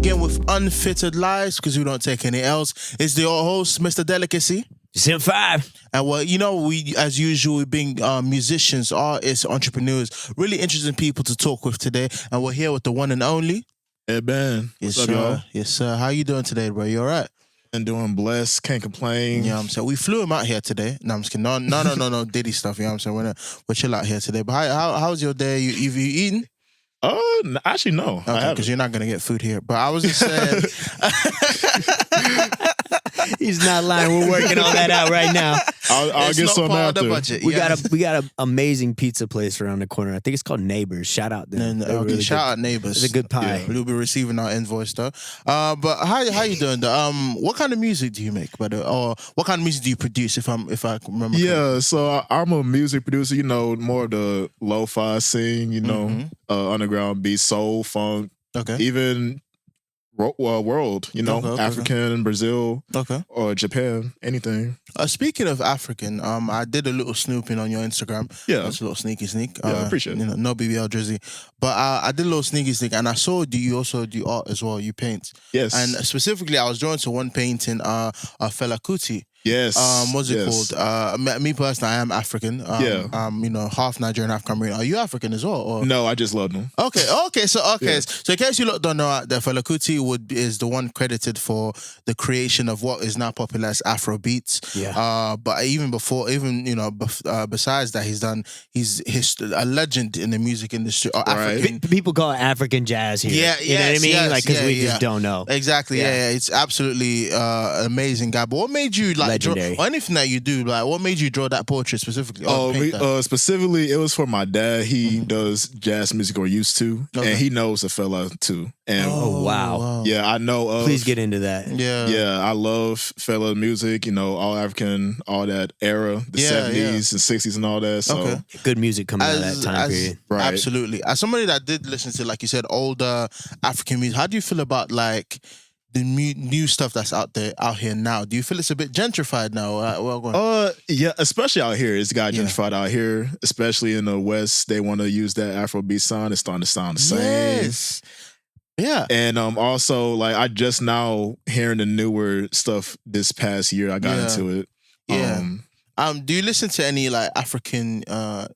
again with Unfitered Lives because we don't take any else. It's the host, Mr. Delicacy. Sim 5. And well, you know, we, as usual, we bring musicians, artists, entrepreneurs, really interesting people to talk with today. And we're here with the one and only HeadBND. Yes, What's up, y'all? Yes, sir. How you doing today, bro? You all right? And doing blessed, can't complain. Yeah, I'm saying we flew him out here today. No, I'm just kidding. No, Diddy stuff. You know what I'm saying? We're chill out here today. But how's your day? You eaten? Actually, no. Okay, because you're not gonna get food here. But I was just saying. He's not lying. We're working on that out right now. I'll get some after. We got an amazing pizza place around the corner. I think it's called Neighbors. Shout out them. Okay, really shout out Neighbors. It's a good pie. Yeah. We'll be receiving our invoice though. But how you doing? What kind of music do you make? Or what kind of music do you produce? If I remember. Yeah, correctly? so I'm a music producer. You know, more of the lo-fi scene. You know, underground beats, soul, funk. Okay. Even world. You know, Okay. African, Brazil, Okay. or Japan, anything. Speaking of African, I did a little snooping on your Instagram. Yeah. That's a little sneaky sneak. Yeah, I appreciate it. You know, no BBL Drizzy. But I did a little sneaky sneak, and I saw you also do art as well. You paint. Yes. And specifically, I was drawn to one painting, Fela Kuti. Yes. What's it called? Me personally, I am African. Yeah. You know, half Nigerian, half Cameroon. Are you African as well? Or? No, I just love them. Okay. So Yeah. So in case you lot don't know, that Fela Kuti is the one credited for the creation of what is now popular as Afrobeat. Yeah. But even besides that, he's a legend in the music industry. Or Right. African. People call it African jazz here. Yeah, you know what I mean? yes, Like, because we yeah. just don't know. Exactly. Yeah. It's absolutely an amazing guy. But what made you like draw, Legendary. or anything that you do? Like, what made you draw that portrait specifically? Specifically, it was for my dad. He does jazz music, or used to, Okay. and he knows a fella too. And Oh, wow. yeah, I know of. Please get into that. Yeah. I love fella music. You know, all African, all that era, the 70s and 60s and all that. So Okay. Good music coming out of that time period. Right. Absolutely. As somebody that did listen to, like you said, older African music, how do you feel about like the new stuff that's out here now? Do you feel it's a bit gentrified now? Yeah, especially out here. It's got gentrified out here, especially in the West. They want to use that Afrobeat sound. It's starting to sound the same. Yes. Yeah. And also, like, I just now hearing the newer stuff this past year. I got into it. Yeah. Do you listen to any like African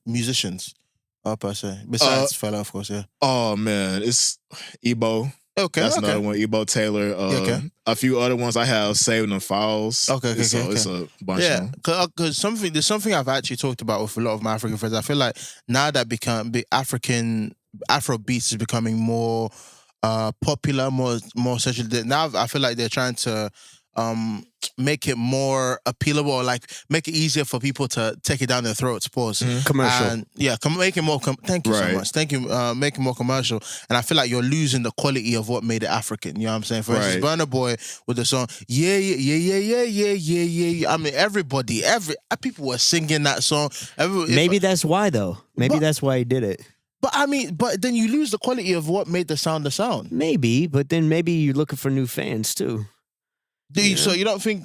musicians per se? Besides Fela, of course, yeah. Oh man, it's Ebo. Okay. That's another one. Ebo Taylor. A few other ones I have saved in the files. It's a bunch of them. Because there's something I've actually talked about with a lot of my African friends. I feel like now that Afrobeats is becoming more popular, more social. Now I feel like they're trying to make it more appealable, or like make it easier for people to take it down their throats. Pause. Commercial. And make it more. Thank you so much. Thank you. Make it more commercial. And I feel like you're losing the quality of what made it African. You know what I'm saying? For instance, Burna Boy with the song yeah. I mean, people were singing that song. Maybe that's why, though. Maybe that's why he did it. But then you lose the quality of what made the sound the sound. Maybe, but then maybe you're looking for new fans too. So you don't think?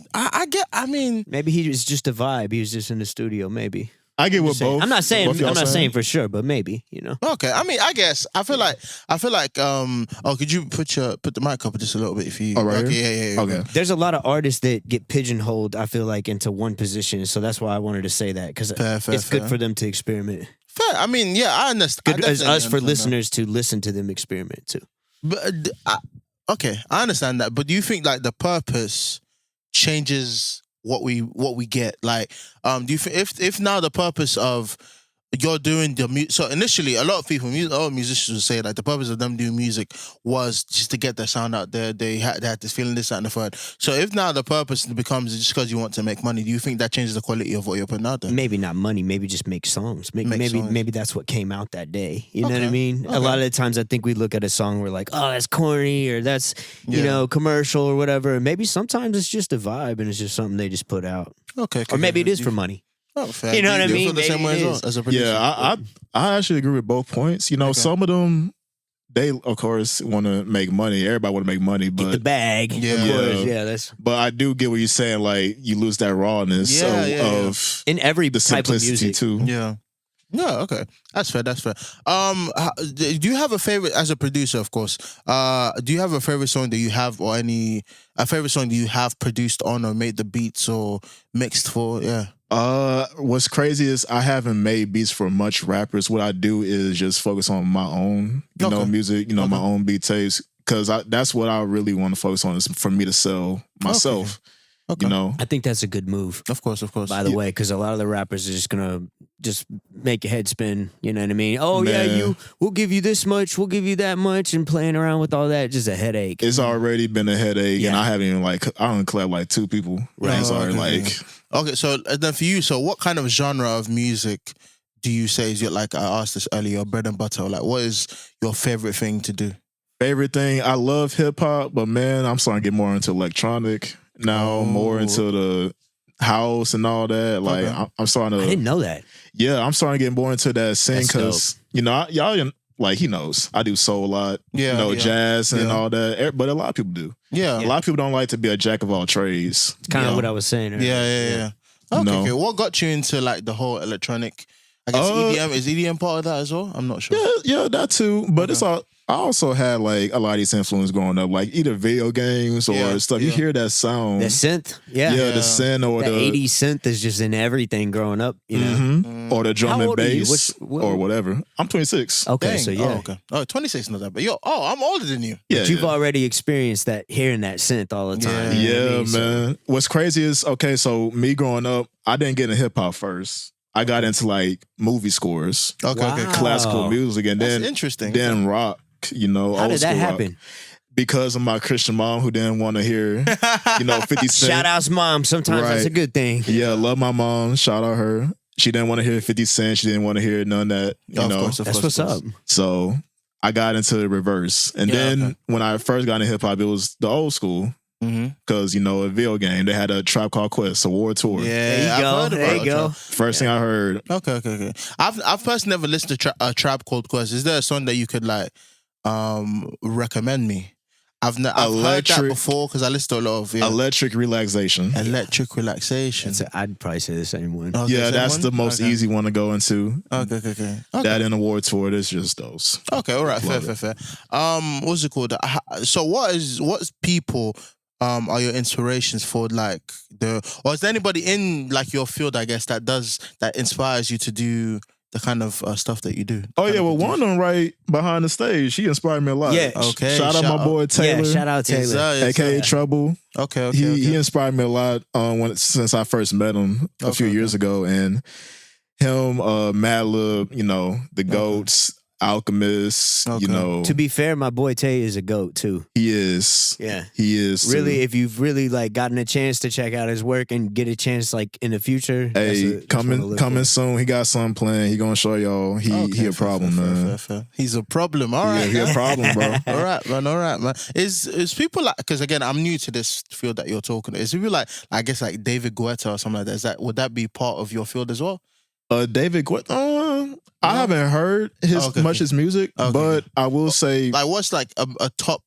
Maybe he was just a vibe. He was just in the studio. Maybe. I get what both. I'm not saying. both y'all I'm not saying for sure, but maybe, you know. Okay. I mean, I guess I feel like. Could you put the mic up just a little bit if you? Oh, right okay, here? yeah. Okay. There's a lot of artists that get pigeonholed, I feel like, into one position. So that's why I wanted to say that, because it's good for them to experiment. Fair. I mean, yeah, I understand. Good as us for listeners to listen to them experiment too. But okay, I understand that. But do you think like the purpose changes what we get? Like, do you think if now the purpose of you're doing the music. So initially, a lot of people, all musicians would say like the purpose of them doing music was just to get their sound out there. They had this feeling, this, that, and the third. So if now the purpose becomes just because you want to make money, do you think that changes the quality of what you're putting out there? Maybe not money. Maybe just make songs. Maybe that's what came out that day. You know what I mean? Okay. A lot of the times I think we look at a song, we're like, oh, that's corny, or that's you know, commercial or whatever. And maybe sometimes it's just a vibe and it's just something they just put out. Okay. Or maybe it is for money. Oh, fair. You know what I Do you mean? feel the same way as a producer? Yeah, I actually agree with both points. You know, some of them, they of course want to make money. Everybody want to make money, but get the bag. Yeah. Of course. Yeah, that's. But I do get what you're saying. Like you lose that rawness of in every the type of simplicity music too. Yeah. No, okay, that's fair. That's fair. Do you have a favorite as a producer? Of course. Do you have a favorite song that you have, or a favorite song that you have produced on or made the beats or mixed for? Yeah. What's crazy is I haven't made beats for much rappers. What I do is just focus on my own, music, my own beat tapes, because that's what I really want to focus on, is for me to sell myself. Okay. I think that's a good move. Of course. By the way, because a lot of the rappers are just gonna make your head spin. You know what I mean? Oh yeah, we'll give you this much, we'll give you that much, and playing around with all that, just a headache. It's already been a headache, and I haven't even I don't collect like 2 people. Right? It's already Okay, so then for you, so what kind of genre of music do you say is your, like I asked this earlier, your bread and butter? Like, what is your favorite thing to do? Favorite thing? I love hip hop, but man, I'm starting to get more into electronic now, more into the house and all that. Like, I'm starting to. I didn't know that. Yeah, I'm starting to get more into that scene because y'all. Like, he knows I do soul a lot, jazz and all that, but a lot of people do. Yeah. A lot of people don't like to be a jack of all trades. It's kind of what I was saying earlier. Yeah. Okay. What got you into like the whole electronic? I guess EDM, is EDM part of that as well? I'm not sure. Yeah, that too. But it's all. I also had like a lot of these influences growing up, like either video games or stuff. You hear that sound, the synth, the synth, or the 80s synth is just in everything growing up, you know, or the drum and bass, or whatever. I'm 26. Okay, Dang. so yeah, 26 not that, but I'm older than you. Yeah, but you've already experienced that, hearing that synth all the time. Yeah, man. What's crazy is so me growing up, I didn't get into hip hop first. I got into like movie scores, classical music, and That's interesting. Then rock. How did that happen? Rock. Because of my Christian mom who didn't want to hear, 50 Cent. Shout outs, mom. Sometimes that's a good thing. Yeah, love my mom. Shout out her. She didn't want to hear 50 Cent. She didn't want to hear none of that. Of course, that's what's up. So I got into the reverse. And then when I first got into hip hop, it was the old school. Because, a video game, they had a Tribe Called Quest, a war tour. Yeah, there you go. First thing I heard. Okay. I've personally never listened to a Tribe Called Quest. Is there a song that you could like recommend me? I've heard that before because I listen to a lot of Electric Relaxation. Electric Relaxation. I'd probably say the same one. Okay, that's the most easy one to go into. Okay. That and the war tour, there's just those. Okay, all right, fair. What's it called? So what's people are your inspirations for like or is there anybody in like your field, I guess, that inspires you to do the kind of stuff that you do? Oh yeah, well, one of them right behind the stage, she inspired me a lot. Yeah, okay. Shout out my boy Taylor. Yeah, shout out Taylor, aka Trouble. Okay. He inspired me a lot since I first met him a few years ago, and him, Madlib, the Goats. Alchemist, To be fair, my boy Tay is a goat too. He is. Yeah. He is. Really, if you've really like gotten a chance to check out his work and get a chance like in the future. Hey, coming soon. He got something planned. He gonna show y'all. He a problem, man. Fair. He's a problem. All right. Yeah, he a problem, bro. All right, man. Is people like, because again, I'm new to this field that you're talking about. Is people like, I guess like David Guetta or something like that? Would that be part of your field as well? David Guetta, I haven't heard his music, but I will say, like, what's like a top,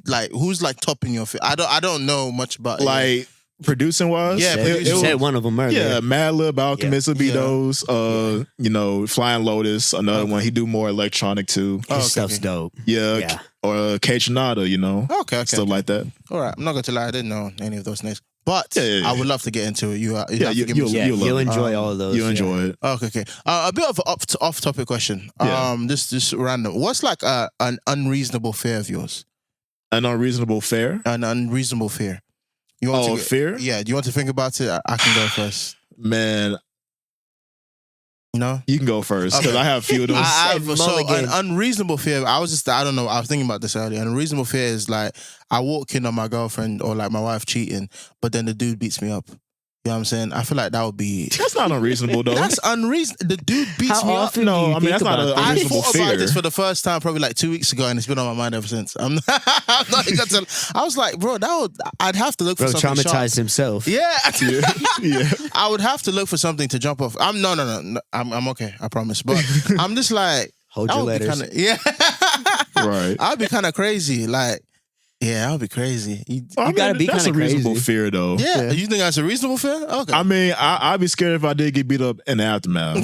like who's like top in your field? I don't know much about like producing wise. Yeah, you said one of them earlier. Yeah, Madlib, Alchemist would be those. Flying Lotus, another one. He do more electronic too. His stuff's dope. Yeah. Or K-Chanada, Okay. Stuff like that. All right, I'm not gonna lie, I didn't know any of those names. But I would love to get into it. You'll enjoy all of those. You'll enjoy it. Okay. A bit of an off-topic question. This random. What's like an unreasonable fear of yours? An unreasonable fear? An unreasonable fear. Fear? Yeah. Do you want to think about it? I can go first. Man. No? You can go first because I have a few of those. So an unreasonable fear, I was thinking about this earlier. An unreasonable fear is like, I walk in on my girlfriend or like my wife cheating, but then the dude beats me up. You know what I'm saying? I feel like that would be... That's not unreasonable, though. That's unreasonable. The dude beats me up. No, I mean, that's not an unreasonable fear. I thought about this for the first time probably like 2 weeks ago, and it's been on my mind ever since. I'm not I was like, bro, I'd have to look for something traumatized sharp. himself. Yeah. Yeah. I would have to look for something to jump off. No. I'm okay, I promise. But I'm just like... Hold your letters. Right. I'd be kind of crazy. Like... Yeah, that would be crazy. You gotta be kind of crazy. That's a reasonable fear, though. Yeah, you think that's a reasonable fear? Okay. I mean, I'd be scared if I did get beat up in the aftermath.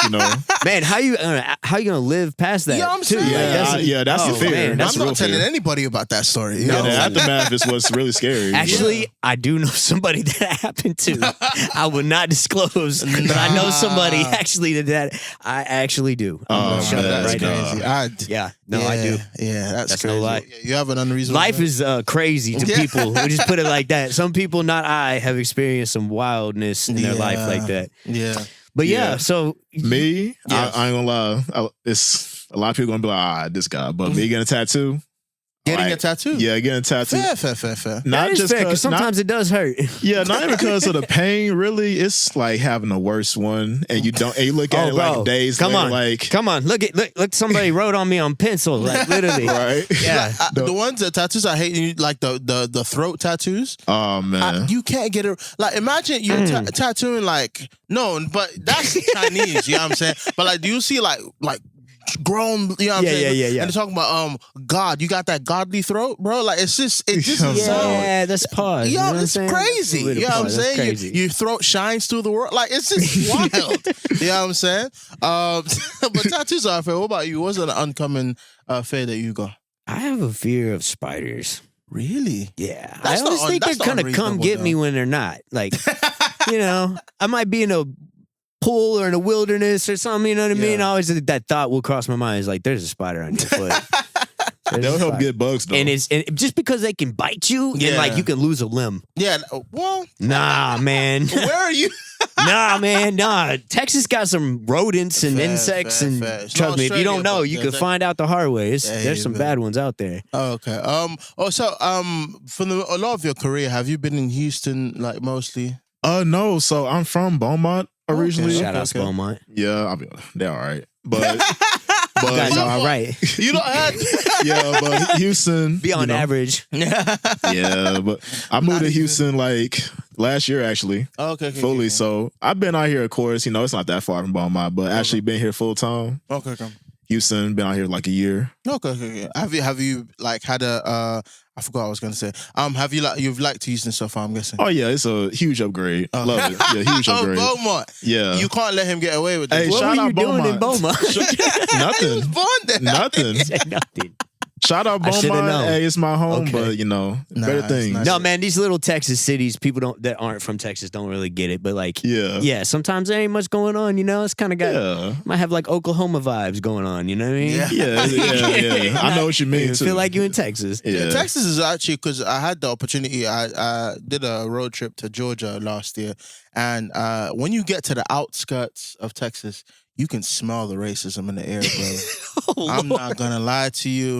you know. Man, how you gonna live past that? Yeah, I'm too? saying. That's the fear. Man, that's I'm not real telling fear. anybody about that story. Yeah, the aftermath is what's really scary. Actually, I do know somebody that happened to. I would not disclose, but I know somebody actually that I actually do. I'm gonna shut that That's right now. crazy. Yeah, no, I do. Yeah, that's no crazy. lie. Yeah, you have an unreasonable. Life is crazy to people. We just put it like that. Some people, not I, have experienced some wildness in their life like that. Yeah. But so me, I ain't gonna lie. It's a lot of people gonna be like, this guy. But me getting a tattoo. Getting a tattattoo? Yeah, getting a tattoo. Fair. Not just fair, because sometimes it does hurt. Yeah, not even because of the pain, really. It's like having the worst one, and you look at it like days Come later, on. like... Come on, look, somebody wrote on me on pencil, like literally. Right? Yeah. The tattoos I hate, like the throat tattoos. Oh, man. You can't get it. Like, imagine you tattooing, like, no, but that's Chinese, you know what I'm saying? But, like, do you see, like grown, you know what I'm saying? Yeah. And they're talking about God, you got that godly throat, bro. Like, it's just that's pause. Yo, You know what it's I'm saying? crazy. You know what I'm saying? Crazy. Your throat shines through the world. Like, it's just wild. You know what I'm saying? But tattoos are fair. What about you? What's an uncommon fear that you got? I have a fear of spiders. Really? Yeah. That's I always think they're that's gonna come unreasonable, get me though. when they're not. Like, you know, I might be in a pool or in a wilderness or something, you know what I mean? Yeah. Always that thought will cross my mind. It's like, there's a spider on your foot. They'll help get bugs, though. And just because they can bite you and like you can lose a limb. Yeah. Well, Nah, man. where are you? Nah. Texas got some rodents and insects, and fair. trust me, if you don't Australia, know, but you yeah, could find out the hard way. There's some man. bad ones out there. Oh, okay. Also, for a lot of your career, have you been in Houston, like, mostly? No. So I'm from Beaumont originally. Shout out to Beaumont. Yeah, I mean, they're all right. But You guys are all right. You don't have. yeah, but Houston Beyond average. Yeah, but I moved to Houston like last year, actually. Okay. Fully. So I've been out here, of course. You know, it's not that far from Beaumont, but actually been here full time. Okay. Houston, been out here like a year. Okay. Have you like had a I forgot what I was gonna say. Have you you've liked Houston so far, I'm guessing? Oh yeah, it's a huge upgrade. Okay. Love it. Yeah, huge upgrade. Beaumont. Yeah. You can't let him get away with this. Hey, What shout were you out doing in Beaumont. Beaumont? Nothing. He was born there. Nothing. Nothing. Shout out I shoulda Beaumont. known. Hey, it's my home, Okay. but you know, better it's things. nice. No, man, these little Texas cities, people that aren't from Texas don't really get it. But like, Yeah. sometimes there ain't much going on, you know? It's kind of got, might have like Oklahoma vibes going on, you know what I mean? Yeah. I know what you mean, too. Feel like you in Texas. Yeah. Texas is actually, because I had the opportunity, I did a road trip to Georgia last year, and when you get to the outskirts of Texas, you can smell the racism in the air, bro. I'm not gonna lie to you.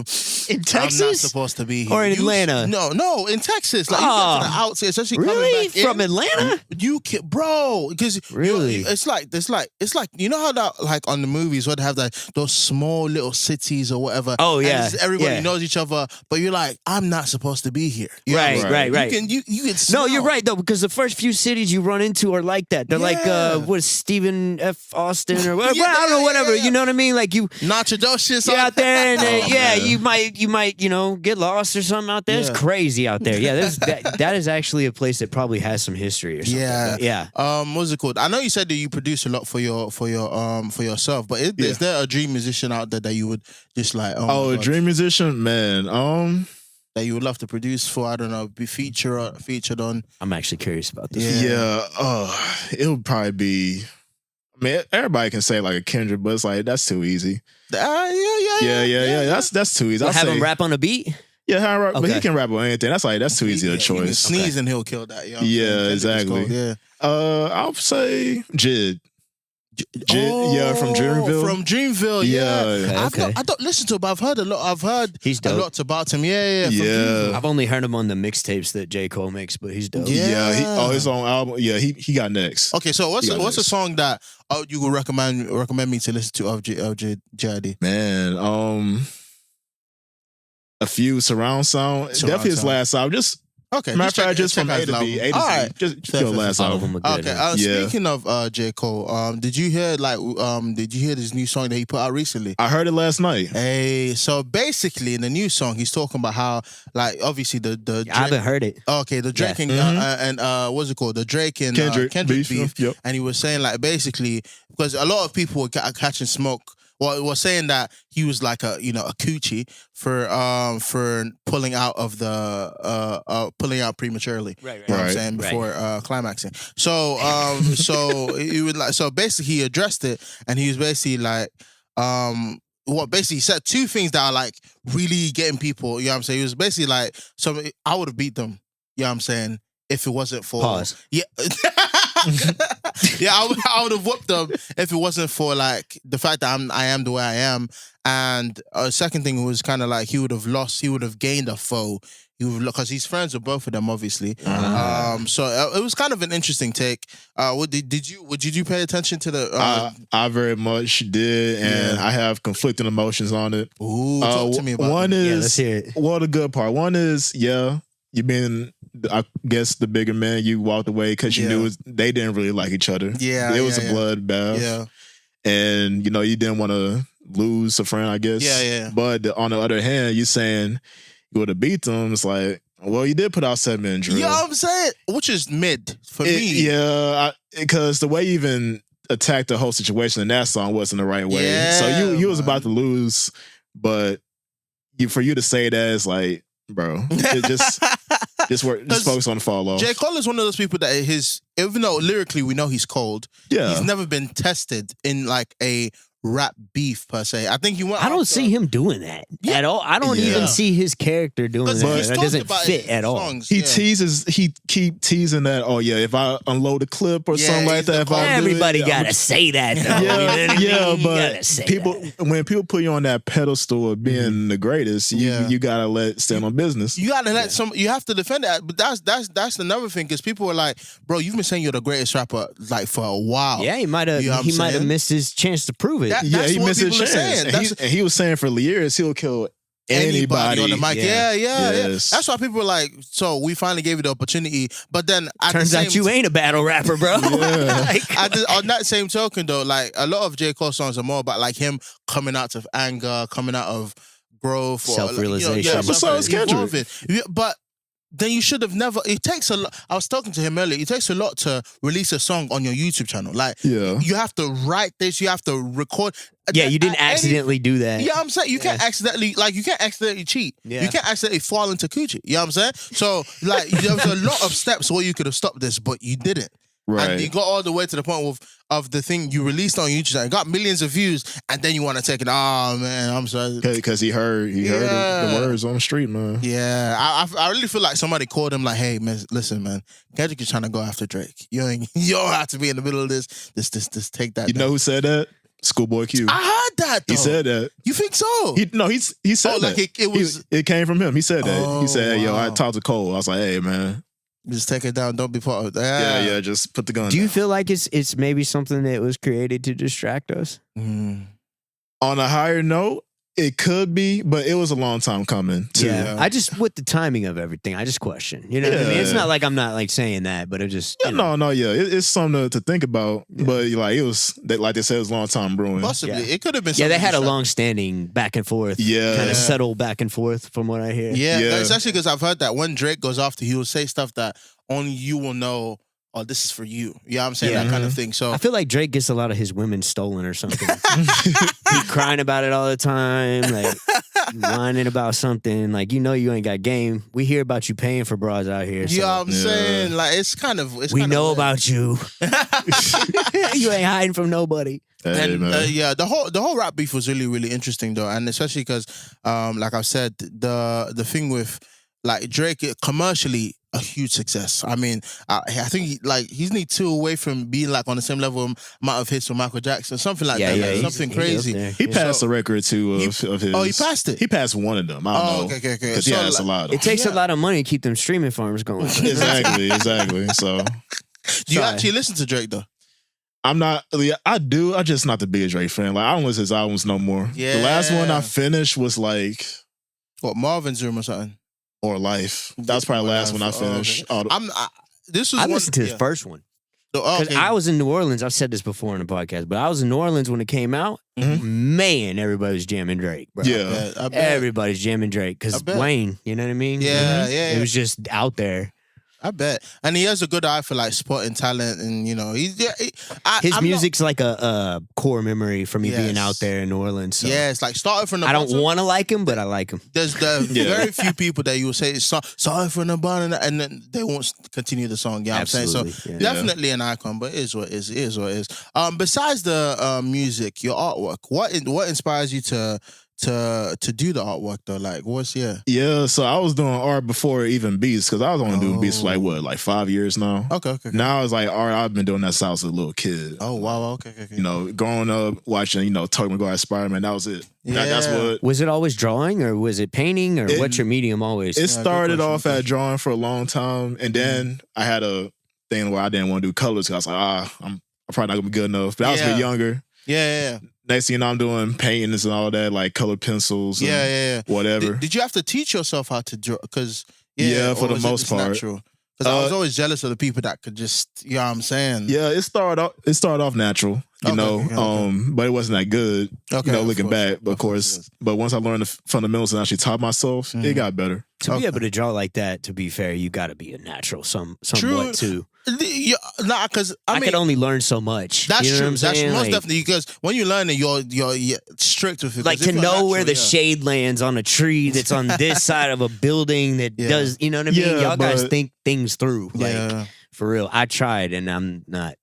In Texas? I'm not supposed to be here. Or in Atlanta? No, in Texas. Like, you get to the outskirts, especially Really? coming back in. From Atlanta? You can, bro, because Really? it's like you know how that, like, on the movies where they have those small little cities or whatever. Oh, and yeah. everybody Yeah. knows each other, but you're like, I'm not supposed to be here. You know Right, what I'm saying? right. You can No, smell. you're right though, because the first few cities you run into are like that. They're like, what, Stephen F. Austin or whatever. Yeah, I don't know, whatever. yeah. You know what I mean? Like you Nachadocious get out there and man. you might, you know, get lost or something out there. Yeah. It's crazy out there. Yeah, that is actually a place that probably has some history or something. Yeah. Yeah. What's it called? I know you said that you produce a lot for yourself, but is there a dream musician out there that you would just like? Oh, a dream musician, man. That you would love to produce for? I don't know, be featured on. I'm actually curious about this. Yeah. It would probably be. I mean, everybody can say like a Kendrick, but it's like that's too easy. Yeah. That's too easy. We'll I'll have say, him rap on a beat? Yeah, have him rap, but he Okay. can rap on anything. That's too easy a He can choice. sneeze and he'll kill that. You know what I'm Yeah, saying? Kendrick is exactly. cold, yeah. I'll say Jid. Yeah, from Dreamville. From Dreamville, yeah. Okay. I don't listen to him, but I've heard a lot. I've heard He's a dope. lot about him. Yeah. From Yeah. Dreamville. I've only heard him on the mixtapes that J. Cole makes, but he's dope. Yeah. His own album. Yeah, he got next. Okay, so what's He got a next. song that you would recommend me to listen to of JID? Man, a few surround sound. Definitely his sound. last album. Just Okay, Matter of fact, just from A to B. A to Z. Alright. Just Fair, your fair, last all of album. them are good. Okay, Yeah. speaking of J. Cole, did you hear this new song that he put out recently? I heard it last night. Hey, so basically in the new song, he's talking about how, like, obviously the I haven't heard it. Okay, the Drake Yeah. and what's it called? The Drake and Kendrick beef. Yep. And he was saying, like, basically, because a lot of people were catching smoke. Well, was saying that he was like a coochie for pulling out of the pulling out prematurely. Right. You know what I'm saying, before climaxing. So he would so basically he addressed it, and he was basically like basically he said two things that are like really getting people, you know what I'm saying? He was basically like, so I would have beat them, you know what I'm saying, if it wasn't for Pause. Yeah. Yeah, I would have whooped them if it wasn't for like the fact that I am the way I am. And second thing was kind of like he would have gained a foe. Because he's friends with both of them, obviously. So it was kind of an interesting take. Did you pay attention to the? I very much did, and I have conflicting emotions on it. Ooh, talk to me about one them. is let's hear it. Well, the good part. One is you been, I guess, the bigger man. You walked away because you knew they didn't really like each other. Yeah, it was a bloodbath. Yeah, and you didn't want to lose a friend, I guess. Yeah. But on the other hand, you saying you would have beat them. It's like, well, you did put out 7 men drill. You know what I'm saying? Which is mid for me. Yeah, because the way you even attacked the whole situation in that song wasn't the right way. Yeah, so you was about to lose, but for you to say that is like, bro, just focus on the fall off. J. Cole is one of those people that even though lyrically we know he's cold, he's never been tested in like a rap beef per se. I think he went. I don't see him doing that at all. I don't even see his character doing that. That doesn't fit at all. He keep teasing that. Oh yeah, if I unload a clip or something like that, everybody gotta say that though. But when people put you on that pedestal of being the greatest, you gotta stand on business. You gotta let you have to defend that. But that's another thing, because people are like, bro, you've been saying you're the greatest rapper like for a while. Yeah, he might have missed his chance to prove it. He missed his chance. And he was saying for years he'll kill anybody on the mic. Yeah. Yes. That's why people are like, so we finally gave you the opportunity. But then turns out you ain't a battle rapper, bro. On that same token though, like a lot of J. Cole songs are more about like him coming out of anger, coming out of growth, self-realization. But so is Kendrick. But then you should have never. It takes a lot. I was talking to him earlier. It takes a lot to release a song on your YouTube channel. Like, you have to write this. You have to record. Yeah, you didn't accidentally do that. Yeah, I'm saying you can't accidentally cheat. Yeah. You can't accidentally fall into coochie. You know what I'm saying? So like, there was a lot of steps where you could have stopped this, but you didn't. Right. And you got all the way to the point of the thing you released on YouTube and got millions of views, and then you want to take it. Oh man, I'm sorry. Because he heard the words on the street, man. Yeah, I really feel like somebody called him like, hey man, listen man, Kendrick is trying to go after Drake. You don't have to be in the middle of this. Just take that. You know who said that? Schoolboy Q. I heard that though. He said that. You think so? He said that. Like it came from him. He said that. Oh, he said, hey, yo, I wow. talked to Cole. I was like, hey man, just take it down. Don't be part of that. Yeah, just put the gun down. Do you feel like it's maybe something that was created to distract us? On a higher note, it could be, but it was a long time coming too. Yeah. I just, with the timing of everything, I just question. You know what I mean? It's not like I'm not like saying that, but it just it's something to think about. But like it was like they said, it was a long time brewing. Possibly, it could have been. Yeah, they had a long-standing back and forth. Yeah, kind of subtle back and forth, from what I hear. Yeah, especially because I've heard that when Drake goes after, he will say stuff that only you will know. Oh, this is for you. You know what I'm saying? That kind of thing. So I feel like Drake gets a lot of his women stolen or something. He crying about it all the time, like whining about something. Like, you ain't got game. We hear about you paying for bras out here. You know what I'm saying? Like, it's kind of. We know about you. You ain't hiding from nobody. Hey, and the whole rap beef was really, really interesting though, and especially because, like I said, the thing with like Drake commercially, a huge success. I mean, I think he's need 2 away from being like on the same level amount of hits with Michael Jackson, something like that. Like, something crazy. He passed a record or two of his. Oh, he passed it. He passed one of them. I don't know. Okay. Because he has a lot of. It takes a lot of money to keep them streaming farms going. Exactly. So, do you actually listen to Drake though? I'm not. I do. I'm just not the biggest Drake fan. Like, I don't listen to his albums no more. Yeah. The last one I finished was like, what, Marvin's Room or something? or Life. That was probably the last one I finished. This was I listened to his first one. Because I was in New Orleans. I've said this before in the podcast, but I was in New Orleans when it came out. Man, everybody was jamming Drake, bro. Yeah. I bet. Everybody's jamming Drake because Wayne, you know what I mean? Yeah, It was just out there. I bet. And he has a good eye for like spotting talent, and you know, his music's like a core memory for me being out there in New Orleans. So. Yeah, it's like starting from the I bottom. don't want to like him, but I like him. There's very few people that you will say starting from the bottom, and then they won't continue the song. Yeah, Absolutely. I'm saying so. Definitely an icon, but it is what it is. It is what it is. Besides the music, your artwork, what inspires you to do the artwork though? Like Yeah, so I was doing art before even beats, because I was only doing beats for like 5 years now. Okay. Now it's like art I've been doing that since I was a little kid. Oh wow, okay. You know, growing up watching, Tobey Maguire Spider-Man, that was it. Yeah. That's what. Was it always drawing, or was it painting, or what's your medium always? It started off at drawing for a long time, and then I had a thing where I didn't want to do colors, because I was like, I'm probably not gonna be good enough. But I was a bit younger. Yeah. Next thing you know, I'm doing paintings and all that, like colored pencils. And whatever. Did you have to teach yourself how to draw? Because for the most part. Because I was always jealous of the people that could just, you know what I'm saying? Yeah, it started off natural, but it wasn't that good. Looking back, of course. But once I learned the fundamentals and actually taught myself, it got better. To be able to draw like that, to be fair, you got to be a natural somewhat too. Because I could only learn so much. That's you know true. What I'm saying? That's most definitely, because when you learn it, you're strict with it. Like to know where the shade lands on a tree that's on this side of a building that does. You know what I mean? Yeah, y'all guys think things through. Yeah. Like for real. I tried and I'm not.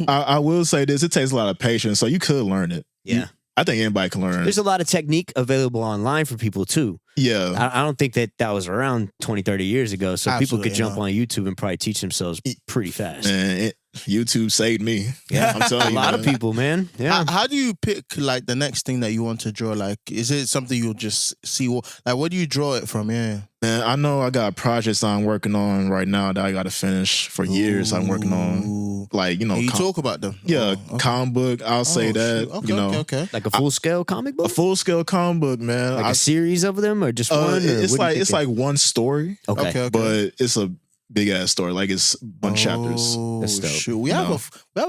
I will say this: it takes a lot of patience, so you could learn it. Yeah. I think anybody can learn. There's a lot of technique available online for people too. Yeah. I don't think that was around 20, 30 years ago. So people could jump on YouTube and probably teach themselves pretty fast. Man, YouTube saved me. Yeah. I'm telling you. A lot of people, man. Yeah. How do you pick like the next thing that you want to draw? Like, is it something you'll just see? Like, where do you draw it from? Yeah. Man, I know I got projects I'm working on right now that I got to finish for years. I'm working on, like, Can you talk about them? Yeah, comic book. I'll say that. Okay. Like a full scale comic book? A full scale comic book, man. Like a series of them or just one? It's like one story. Okay. But it's a big ass story. Like it's a bunch of chapters. That's dope. Shoot. We have a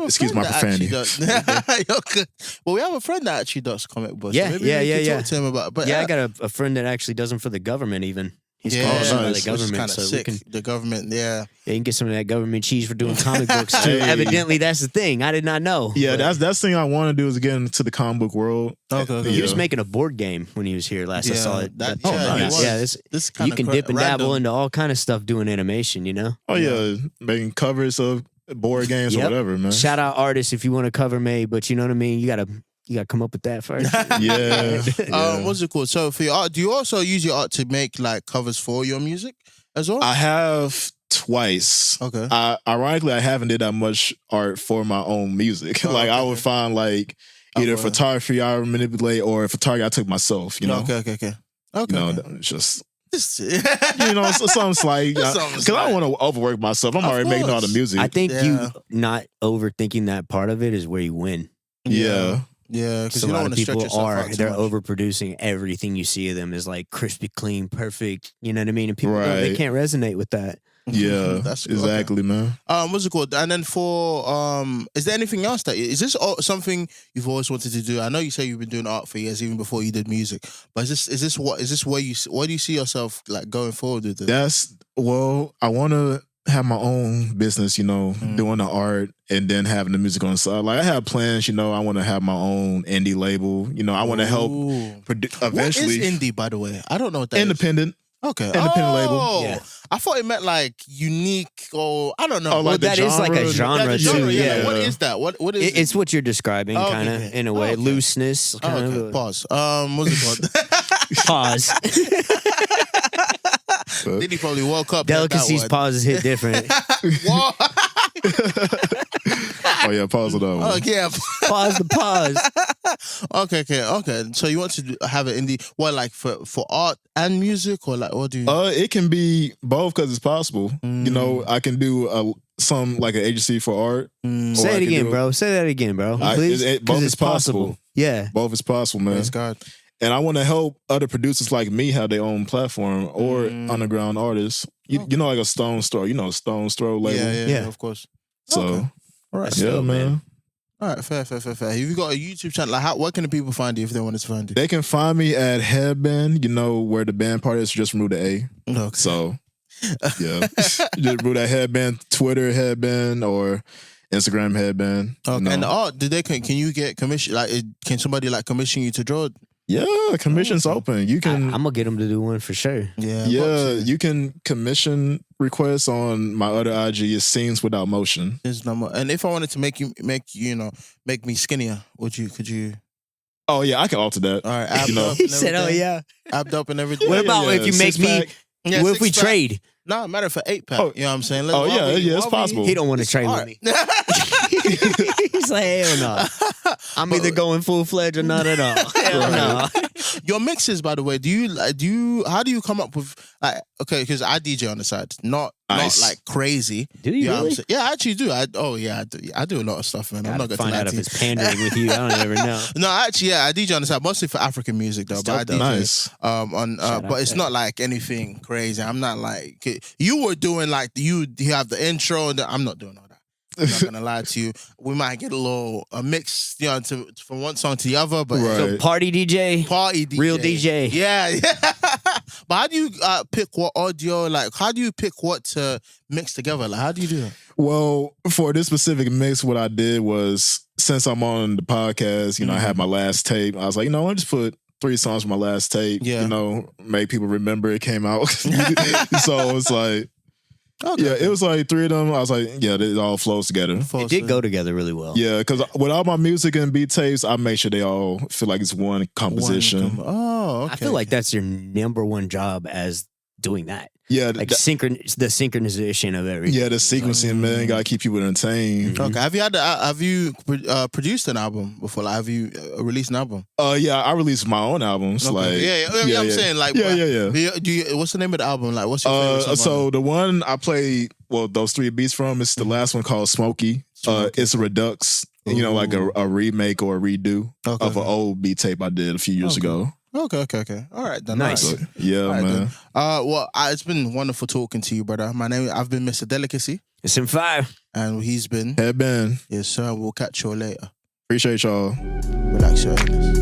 excuse my profanity. Well, we have a friend that actually does comic books. Yeah, so maybe we can talk yeah. to him about. But I got a friend that actually does them for the government even. He's nice. by the government, so sick. The government, you can get some of that government cheese for doing comic books too. Evidently, that's the thing. I did not know. Yeah, that's the thing I want to do is get into the comic book world. Okay. He was making a board game when he was here last. I saw it. Nice. This you can dip and dabble into all kind of stuff doing animation. You know. Oh yeah, making covers of board games or whatever, man. Shout out artists if you want a cover made, but you know what I mean. You gotta come up with that first. Yeah. What's it called? So for your art, do you also use your art to make like covers for your music as well? I have twice. Okay. Ironically, I haven't did that much art for my own music. I would find like either photography I would manipulate or photography I took myself. You know. Okay. It's just. Something slight. Because I don't want to overwork myself. I'm already making all the music. I think you not overthinking that part of it is where you win. Yeah. Yeah, because a lot of people they're overproducing everything you see of them is like crispy, clean, perfect. You know what I mean? And people they can't resonate with that. Yeah, that's exactly, man. What's it called? And then for is there anything else is this something you've always wanted to do? I know you say you've been doing art for years, even before you did music. But is this where do you see yourself like going forward with this? I want to have my own business, doing the art and then having the music on the side. Like I have plans, I want to have my own indie label. I want to help eventually. What is indie, by the way? I don't know what that Independent. is. Okay. Independent label. Yeah. I thought it meant like unique or I don't know. Oh, like that is like a genre too. Yeah. What is that? What is it? It's what you're describing, kind of in a way. Looseness. Kind of. Pause. What's it called? Pause. Then he probably woke up. Delicacy's pauses hit different. What? Oh yeah, pause it on. Oh yeah. Pause the pause. Okay. So you want to have it indie? What, like for art and music, or like what do you? It can be both because it's possible. I can do some like an agency for art. Say it again, bro. Say that again, bro. Please. Both is possible. Yeah, both is possible, man. Praise God. And I want to help other producers like me have their own platform or underground artists. You know, like a Stone's Throw. You know, Stone's Throw label. Yeah, of course. So, all right, yeah, man. All right, fair. Have you got a YouTube channel? Like, where can the people find you if they wanted to find you? They can find me at HeadBND. You know where the band part is. Just remove the A. Okay. So, yeah, just remove that HeadBND. Twitter HeadBND or Instagram HeadBND. Okay. You know. And the art, can you get commission? Like, can somebody like commission you to draw? Yeah, commission's open. You can. I'm gonna get them to do one for sure. Yeah, you can commission requests on my other IG. Is Scenes Without Motion. And if I wanted to make me skinnier, could you? Oh yeah, I can alter that. All right, you know. He said, "Oh yeah, abbed up and everything." What about if you make me? Yeah, what if we trade? No, matter for 8-pack. Oh, you know what I'm saying? It's possible. He don't want to trade with me. He's like, hell no. I'm either going full fledged or not at all. Hell no. Your mixes, by the way, how do you come up with okay, because I DJ on the side, not like crazy. Do you really? Yeah, I actually do. I do a lot of stuff, man. I'm not gonna find out if you. it's pandering with you. I don't ever know. No, actually, I DJ on the side mostly for African music though. But I DJ nice. But it's not like anything crazy. I'm not like you were doing like you have the intro. I'm not doing all that. I'm not gonna lie to you. We might get a mix, from one song to the other, but So party DJ, real DJ. Yeah. But how do you pick what audio? Like, how do you pick what to mix together? Like, how do you do that? Well, for this specific mix, what I did was, since I'm on the podcast, I had my last tape. I was like, I'll just put 3 songs from my last tape. Yeah. Make people remember it came out. So it's like. Okay. Yeah, it was like 3 of them. I was like, yeah, it all flows together. It did go together really well. Yeah, because with all my music and beat tapes, I make sure they all feel like it's one composition. Okay. I feel like that's your number one job as doing that. Yeah, like the synchronization of everything. Yeah, the sequencing, man, gotta keep people entertained. Mm-hmm. Okay, have you produced an album before? Like, have you released an album? Yeah, I released my own albums. Okay. Like, I'm saying, like, yeah. What's the name of the album? Like, what's your favorite song? So the one I played, those 3 beats from, it's the last one called Smokey. It's a redux, like a remake or a redo of an old beat tape I did a few years ago. Okay. All right, then. Nice. Right. Yeah, right, man. It's been wonderful talking to you, brother. I've been Mr. Delicacy. It's M5. And he's been HeadBND. Yes, sir. We'll catch you later. Appreciate y'all. Relax your anus.